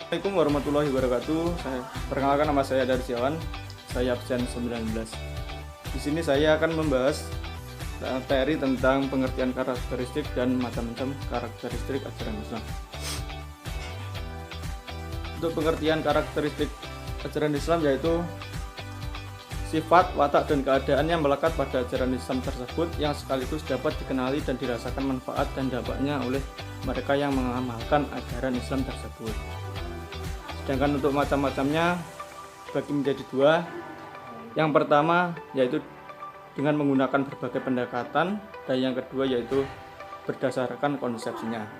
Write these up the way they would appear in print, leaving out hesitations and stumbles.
Assalamualaikum warahmatullahi wabarakatuh. Perkenalkan, nama saya Darsiawan. Saya absen 19. Di sini saya akan membahas materi tentang pengertian karakteristik dan macam-macam karakteristik ajaran Islam. Untuk pengertian karakteristik ajaran Islam yaitu sifat, watak, dan keadaan yang melekat pada ajaran Islam tersebut yang sekaligus dapat dikenali dan dirasakan manfaat dan dampaknya oleh mereka yang mengamalkan ajaran Islam tersebut. Sedangkan untuk macam-macamnya bagi menjadi dua. Yang pertama yaitu dengan menggunakan berbagai pendekatan, dan yang kedua yaitu berdasarkan konsepsinya.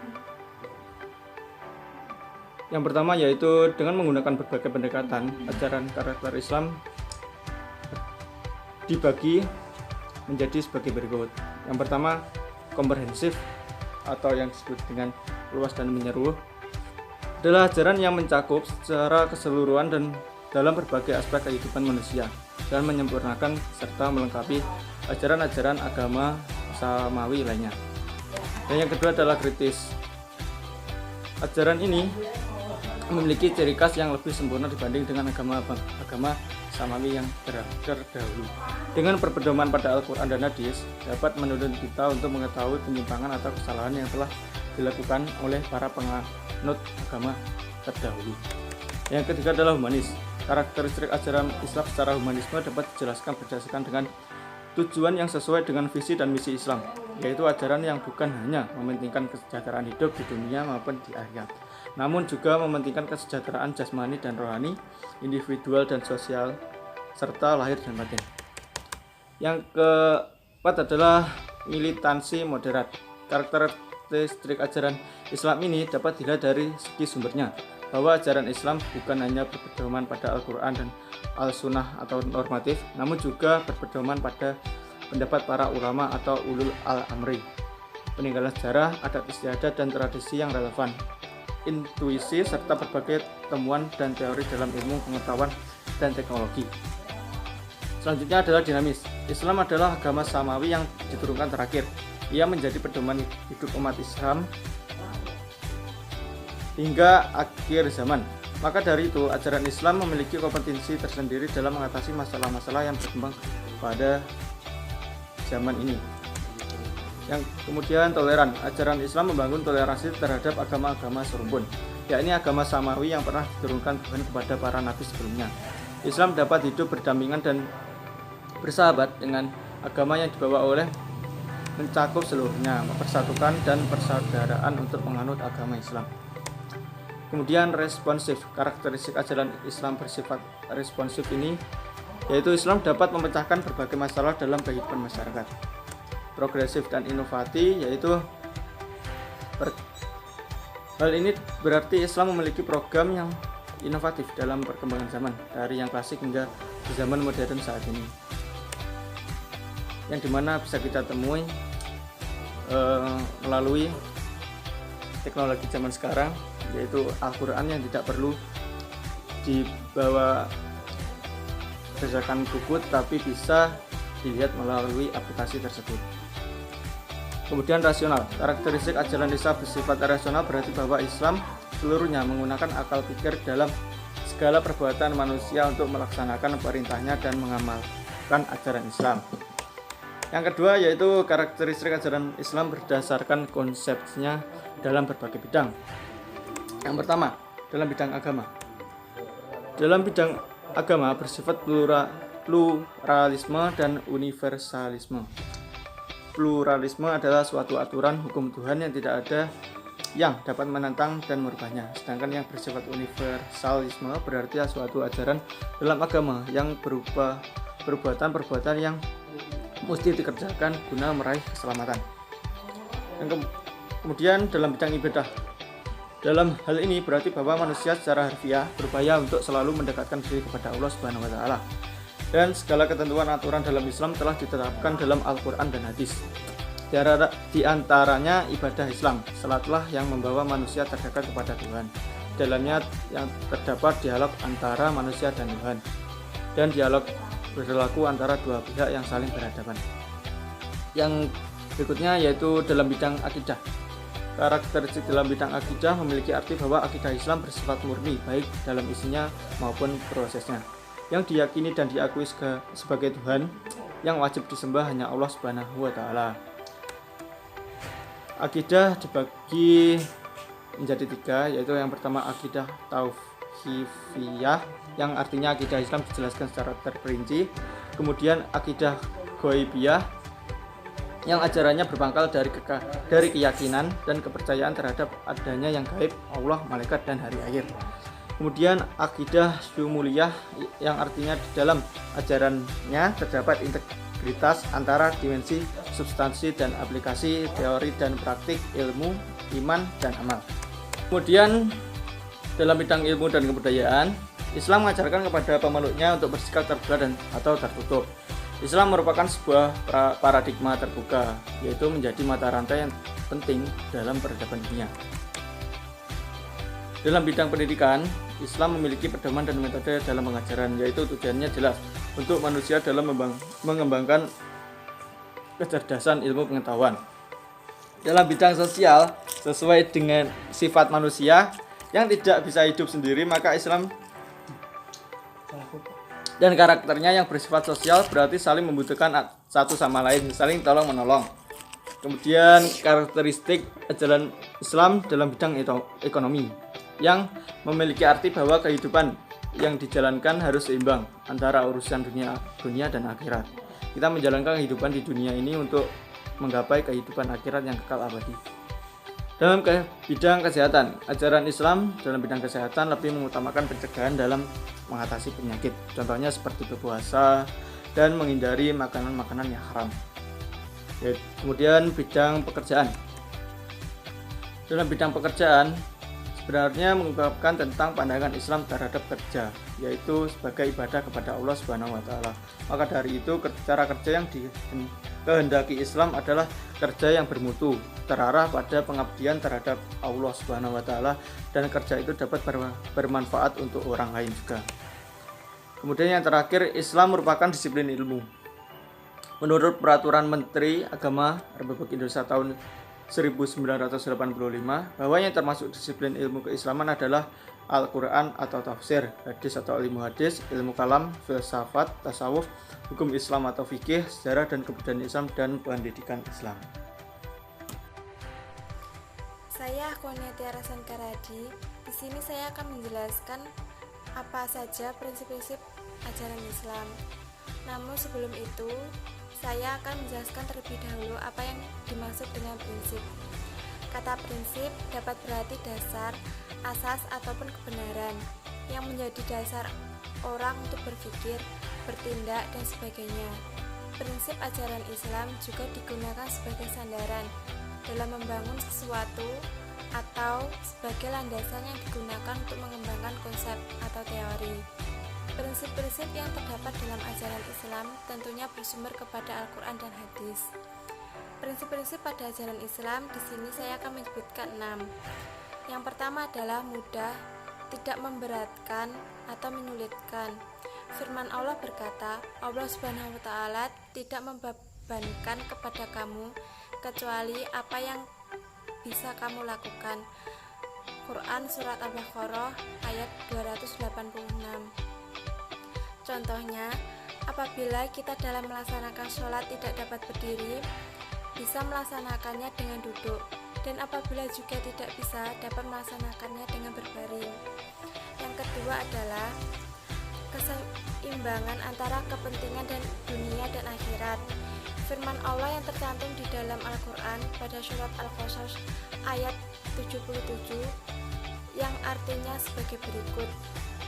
Yang pertama yaitu dengan menggunakan berbagai pendekatan, ajaran karakter Islam dibagi menjadi sebagai berikut. Yang pertama, komprehensif atau yang disebut dengan luas dan menyeluruh, adalah ajaran yang mencakup secara keseluruhan dan dalam berbagai aspek kehidupan manusia dan menyempurnakan serta melengkapi ajaran-ajaran agama samawi lainnya. Dan yang kedua adalah kritis. Ajaran ini memiliki ciri khas yang lebih sempurna dibanding dengan agama samawi yang terdahulu. Dengan berpedoman pada Al-Quran dan Hadis, dapat menuntun kita untuk mengetahui penyimpangan atau kesalahan yang telah dilakukan oleh para penganut agama terdahulu. Yang ketiga adalah humanis. Karakteristik ajaran Islam secara humanisme dapat dijelaskan berdasarkan dengan tujuan yang sesuai dengan visi dan misi Islam, yaitu ajaran yang bukan hanya mementingkan kesejahteraan hidup di dunia maupun di akhirat, namun juga mementingkan kesejahteraan jasmani dan rohani, individual dan sosial, serta lahir dan batin. Yang keempat adalah militansi moderat. Karakteristik ajaran Islam ini dapat dilihat dari segi sumbernya, bahwa ajaran Islam bukan hanya berpedoman pada Al-Quran dan Al-Sunnah atau normatif, namun juga berpedoman pada pendapat para ulama atau ulul al-amri, peninggalan sejarah, adat istiadat dan tradisi yang relevan, intuisi, serta berbagai temuan dan teori dalam ilmu pengetahuan dan teknologi. Selanjutnya adalah dinamis. Islam adalah agama samawi yang diturunkan terakhir. Ia menjadi pedoman hidup umat Islam hingga akhir zaman. Maka dari itu, ajaran Islam memiliki kompetensi tersendiri dalam mengatasi masalah-masalah yang berkembang pada zaman ini. Yang kemudian toleran. Ajaran Islam membangun toleransi terhadap agama-agama serumpun, yakni agama samawi yang pernah diturunkan Tuhan kepada para nabi sebelumnya. Islam dapat hidup berdampingan dan bersahabat dengan agama yang dibawa oleh mencakup seluruhnya, mempersatukan dan persaudaraan untuk menganut agama Islam. Kemudian responsif. Karakteristik ajaran Islam bersifat responsif ini yaitu Islam dapat memecahkan berbagai masalah dalam kehidupan masyarakat. Progresif dan inovatif yaitu hal ini berarti Islam memiliki program yang inovatif dalam perkembangan zaman, dari yang klasik hingga di zaman modern saat ini, yang dimana bisa kita temui melalui teknologi zaman sekarang, yaitu Al-Quran yang tidak perlu dibawa berdasarkan buku, tapi bisa dilihat melalui aplikasi tersebut. Kemudian rasional. Karakteristik ajaran Islam bersifat rasional berarti bahwa Islam seluruhnya menggunakan akal pikir dalam segala perbuatan manusia untuk melaksanakan perintahnya dan mengamalkan ajaran Islam. Yang kedua yaitu karakteristik ajaran Islam berdasarkan konsepsinya dalam berbagai bidang. Yang pertama, dalam bidang agama. Dalam bidang agama bersifat pluralisme dan universalisme. Pluralisme adalah suatu aturan hukum Tuhan yang tidak ada yang dapat menentang dan merubahnya. Sedangkan yang bersifat universalisme berarti suatu ajaran dalam agama yang berupa perbuatan-perbuatan yang mesti dikerjakan guna meraih keselamatan. Kemudian dalam bidang ibadah. Dalam hal ini berarti bahwa manusia secara harfiah berupaya untuk selalu mendekatkan diri kepada Allah Subhanahu wa taala. Dan segala ketentuan aturan dalam Islam telah ditetapkan dalam Al-Quran dan Hadis. Di antaranya ibadah Islam, salatlah yang membawa manusia terdekat kepada Tuhan. Dalamnya yang terdapat dialog antara manusia dan Tuhan, dan dialog berlaku antara dua pihak yang saling berhadapan. Yang berikutnya yaitu dalam bidang akidah. Karakteristik dalam bidang akidah memiliki arti bahwa akidah Islam bersifat murni, baik dalam isinya maupun prosesnya, yang diyakini dan diakui sebagai Tuhan yang wajib disembah hanya Allah Subhanahu wa Ta'ala. Akidah dibagi menjadi 3, yaitu yang pertama akidah tauhifiyah, yang artinya akidah Islam dijelaskan secara terperinci. Kemudian akidah ghaibiyah, yang ajarannya berpangkal dari keyakinan dan kepercayaan terhadap adanya yang gaib, Allah, malaikat, dan hari akhir. Kemudian akidah syumuliyah, yang artinya di dalam ajarannya terdapat integritas antara dimensi substansi dan aplikasi, teori dan praktik, ilmu, iman, dan amal. Kemudian dalam bidang ilmu dan kebudayaan, Islam mengajarkan kepada pemeluknya untuk bersikap terbuka atau tertutup. Islam merupakan sebuah paradigma terbuka, yaitu menjadi mata rantai yang penting dalam peradaban dunia. Dalam bidang pendidikan, Islam memiliki pedoman dan metode dalam pengajaran, yaitu tujuannya jelas untuk manusia dalam mengembangkan kecerdasan ilmu pengetahuan. Dalam bidang sosial, sesuai dengan sifat manusia yang tidak bisa hidup sendiri, maka Islam dan karakternya yang bersifat sosial berarti saling membutuhkan satu sama lain, saling tolong menolong. Kemudian karakteristik ajaran Islam dalam bidang ekonomi, yang memiliki arti bahwa kehidupan yang dijalankan harus seimbang antara urusan dunia dan akhirat. Kita menjalankan kehidupan di dunia ini untuk menggapai kehidupan akhirat yang kekal abadi. Dalam bidang kesehatan, ajaran Islam dalam bidang kesehatan lebih mengutamakan pencegahan dalam mengatasi penyakit. Contohnya seperti berpuasa dan menghindari makanan-makanan yang haram. Kemudian bidang pekerjaan. Dalam bidang pekerjaan, sebenarnya mengungkapkan tentang pandangan Islam terhadap kerja, yaitu sebagai ibadah kepada Allah Subhanahu wa Ta'ala. Maka dari itu, cara kerja yang dikehendaki Islam adalah kerja yang bermutu, terarah pada pengabdian terhadap Allah Subhanahu wa Ta'ala, dan kerja itu dapat bermanfaat untuk orang lain juga. Kemudian yang terakhir, Islam merupakan disiplin ilmu. Menurut Peraturan Menteri Agama Republik Indonesia tahun 1985, bahwa yang termasuk disiplin ilmu keislaman adalah Al-Quran atau tafsir, hadis atau ilmu hadis, ilmu kalam, filsafat, tasawuf, hukum Islam atau fikih, sejarah dan kebudayaan Islam, dan pendidikan Islam. Saya Koniatia Rasankaradi. Di sini saya akan menjelaskan apa saja prinsip-prinsip ajaran Islam. Namun sebelum itu, saya akan menjelaskan terlebih dahulu apa yang dimaksud dengan prinsip. Kata prinsip dapat berarti dasar, asas, ataupun kebenaran yang menjadi dasar orang untuk berpikir, bertindak, dan sebagainya. Prinsip ajaran Islam juga digunakan sebagai sandaran dalam membangun sesuatu atau sebagai landasan yang digunakan untuk mengembangkan konsep atau teori. Prinsip-prinsip yang terdapat dalam ajaran Islam tentunya bersumber kepada Al-Quran dan hadis. Prinsip-prinsip pada ajaran Islam di sini saya akan menyebutkan 6. Yang pertama adalah mudah, tidak memberatkan atau menyulitkan. Firman Allah berkata, Allah Subhanahu wa Ta'ala tidak membebankan kepada kamu kecuali apa yang bisa kamu lakukan. Quran Surat Al-Baqarah ayat 286. Contohnya, apabila kita dalam melaksanakan sholat tidak dapat berdiri, bisa melaksanakannya dengan duduk, dan apabila juga tidak bisa, dapat melaksanakannya dengan berbaring. Yang kedua adalah keseimbangan antara kepentingan dan dunia dan akhirat. Firman Allah yang tercantum di dalam Al-Quran pada surat Al-Qasas ayat 77 yang artinya sebagai berikut.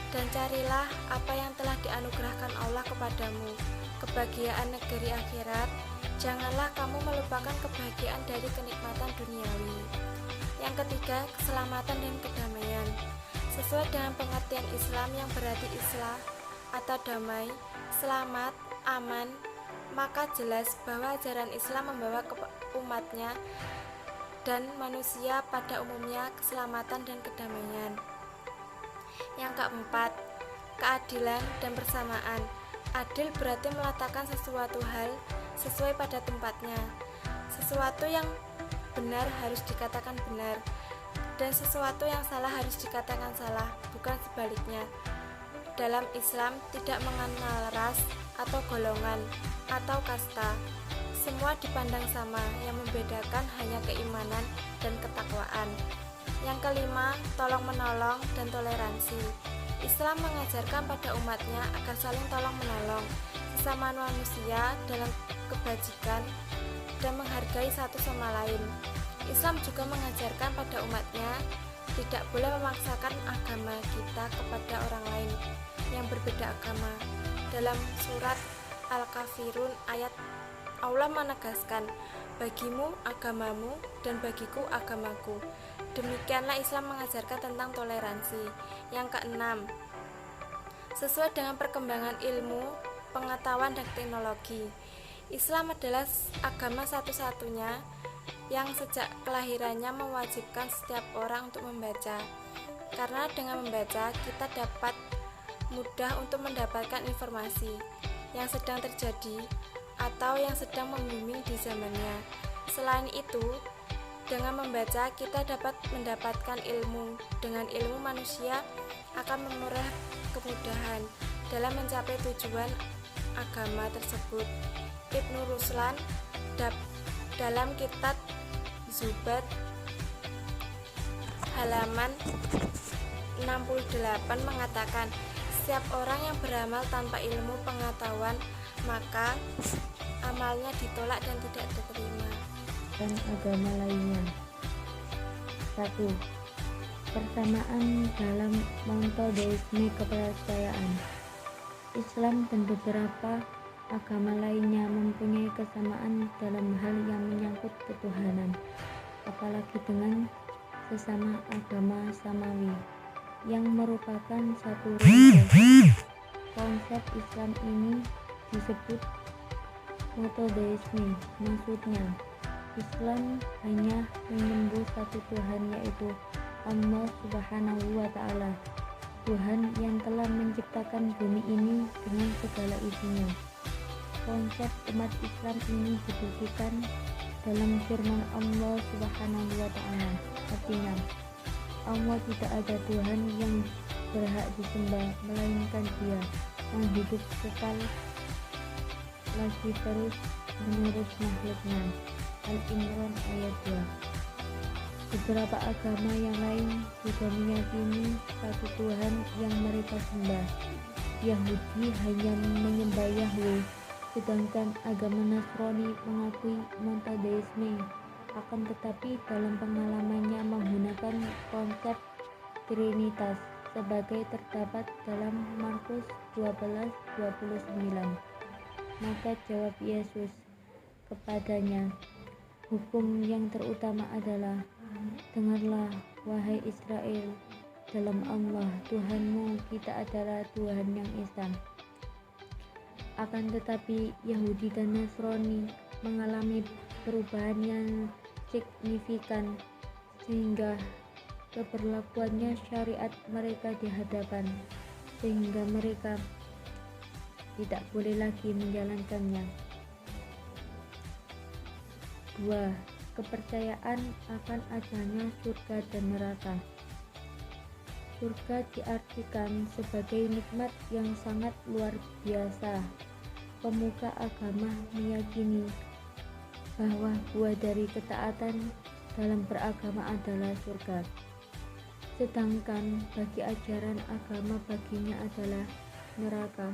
Dan carilah apa yang telah dianugerahkan Allah kepadamu, kebahagiaan negeri akhirat. Janganlah kamu melupakan kebahagiaan dari kenikmatan duniawi. Yang ketiga, keselamatan dan kedamaian. Sesuai dengan pengertian Islam yang berarti islah atau damai, selamat, aman, maka jelas bahwa ajaran Islam membawa umatnya dan manusia pada umumnya keselamatan dan kedamaian. Yang keempat, keadilan dan persamaan. Adil berarti meletakkan sesuatu hal sesuai pada tempatnya. Sesuatu yang benar harus dikatakan benar, dan sesuatu yang salah harus dikatakan salah, bukan sebaliknya. Dalam Islam tidak mengenal ras atau golongan atau kasta. Semua dipandang sama, yang membedakan hanya keimanan dan ketakwaan. Yang kelima, tolong-menolong dan toleransi. Islam mengajarkan pada umatnya agar saling tolong-menolong sesama manusia dalam kebajikan dan menghargai satu sama lain. Islam juga mengajarkan pada umatnya tidak boleh memaksakan agama kita kepada orang lain yang berbeda agama. Dalam surat Al-Kafirun ayat Allah menegaskan, bagimu agamamu dan bagiku agamaku. Demikianlah Islam mengajarkan tentang toleransi. Yang keenam, sesuai dengan perkembangan ilmu, pengetahuan dan teknologi, Islam adalah agama satu-satunya yang sejak kelahirannya mewajibkan setiap orang untuk membaca. Karena dengan membaca, kita dapat mudah untuk mendapatkan informasi yang sedang terjadi atau yang sedang membimbing di zamannya. Selain itu, dengan membaca kita dapat mendapatkan ilmu. Dengan ilmu manusia akan memperoleh kemudahan dalam mencapai tujuan agama tersebut. Ibnu Ruslan dalam kitab Zubat halaman 68 mengatakan, setiap orang yang beramal tanpa ilmu pengetahuan maka amalnya ditolak dan tidak diterima. Dan agama lainnya. 1. Persamaan dalam monoteisme kepercayaan. Islam dan beberapa agama lainnya mempunyai kesamaan dalam hal yang menyangkut ketuhanan, apalagi dengan sesama agama samawi yang merupakan satu rangkaian. Konsep Islam ini disebut monoteisme. Maksudnya, Islam hanya menyembah satu Tuhan, yaitu Allah Subhanahu wa Ta'ala, Tuhan yang telah menciptakan bumi ini dengan segala isinya. Konsep umat Islam ini dibuktikan dalam firman Allah Subhanahu wa Ta'ala, artinya Allah tidak ada Tuhan yang berhak disembah melainkan Dia yang hidup kekal lagi terus menerus makhluknya. Al-Imran ayat 2. Beberapa agama yang lain juga meyakini satu Tuhan yang mereka sembah. Yahudi hanya menyembah Yahweh, sedangkan agama Nasrani mengakui monoteisme. Akan tetapi dalam pengalamannya menggunakan konsep Trinitas sebagai terdapat dalam Markus 12:29. Maka jawab Yesus kepadanya, hukum yang terutama adalah, dengarlah wahai Israel, dalam Allah Tuhanmu kita adalah Tuhan yang esa. Akan tetapi Yahudi dan Nasrani mengalami perubahan yang signifikan sehingga keberlakuannya syariat mereka di hadapan, sehingga mereka tidak boleh lagi menjalankannya. 2. Kepercayaan akan adanya surga dan neraka. Surga diartikan sebagai nikmat yang sangat luar biasa. Pemuka agama meyakini bahwa buah dari ketaatan dalam beragama adalah surga. Sedangkan bagi ajaran agama baginya adalah neraka.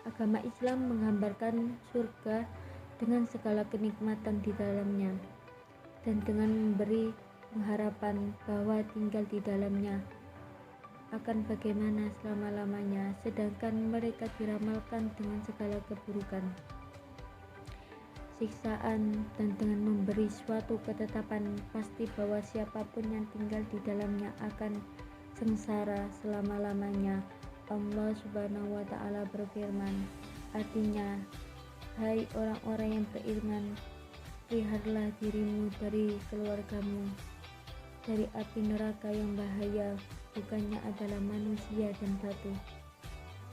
Agama Islam menggambarkan surga dengan segala kenikmatan di dalamnya dan dengan memberi pengharapan bahwa tinggal di dalamnya akan bagaimana selama-lamanya, sedangkan mereka diramalkan dengan segala keburukan, siksaan, dan dengan memberi suatu ketetapan pasti bahwa siapapun yang tinggal di dalamnya akan sengsara selama-lamanya. Allah Subhanahu wa Ta'ala berfirman, artinya, hai orang-orang yang beriman, peliharalah dirimu dari keluargamu dari api neraka yang bahaya, bukannya adalah manusia dan batu.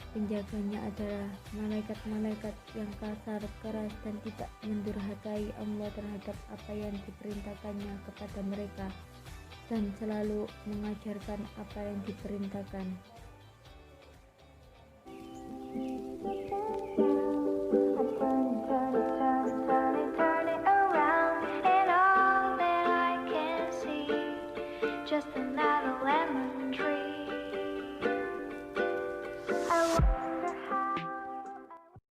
Penjaganya adalah malaikat-malaikat yang kasar, keras, dan tidak mendurhakai Allah terhadap apa yang diperintahkannya kepada mereka, dan selalu mengajarkan apa yang diperintahkan.